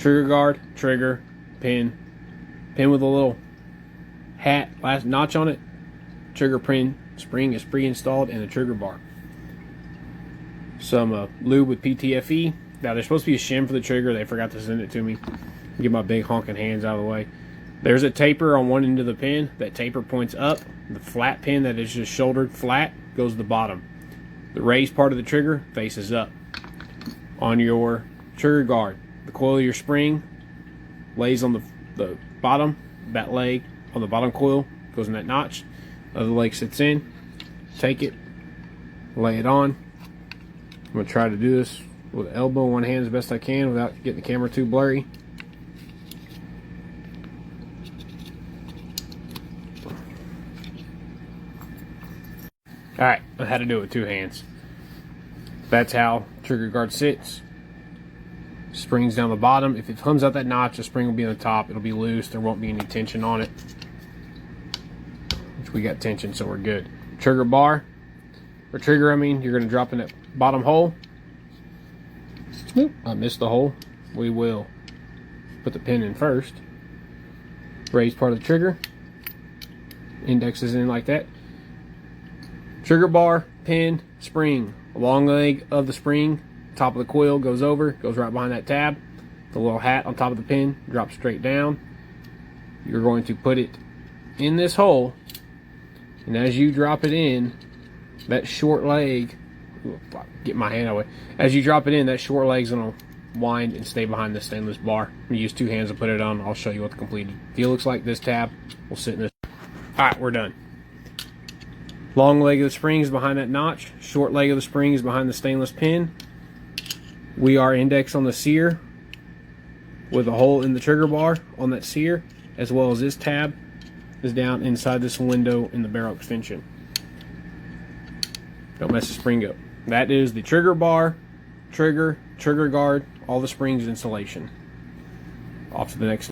trigger guard, trigger, pin with a little hat, last notch on it, trigger pin spring is pre-installed, and a trigger bar. Some lube with PTFE. Now there's supposed to be a shim for the trigger. They forgot to send it to me. Get my big honking hands out of the way. There's a taper on one end of the pin. That taper points up. The flat pin that is just shouldered flat goes to the bottom. The raised part of the trigger faces up. On your trigger guard, the coil of your spring lays on the bottom. That leg on the bottom coil goes in that notch. Other leg sits in. Take it, lay it on. I'm going to try to do this with the elbow in one hand as best I can without getting the camera too blurry. Alright, I had to do it with two hands. That's how trigger guard sits. Springs down the bottom. If it comes out that notch, the spring will be on the top. It'll be loose. There won't be any tension on it. Which we got tension, so we're good. Trigger bar, or trigger, you're going to drop in that bottom hole. Oop, I missed the hole. We will put the pin in first. Raise part of the trigger. Index is in like that. Trigger bar, pin, spring. Long leg of the spring, top of the coil goes over, goes right behind that tab. The little hat on top of the pin drops straight down. You're going to put it in this hole, and as you drop it in, that short leg, get my hand away. As you drop it in, that short leg's gonna wind and stay behind the stainless bar. I'm gonna use two hands to put it on. I'll show you what the completed deal looks like. This tab will sit in this. Alright, we're done. Long leg of the spring is behind that notch. Short leg of the spring is behind the stainless pin. We are indexed on the sear with a hole in the trigger bar on that sear, as well as this tab is down inside this window in the barrel extension. Don't mess the spring up. That is the trigger bar, trigger guard, all the springs installation. Off to the next.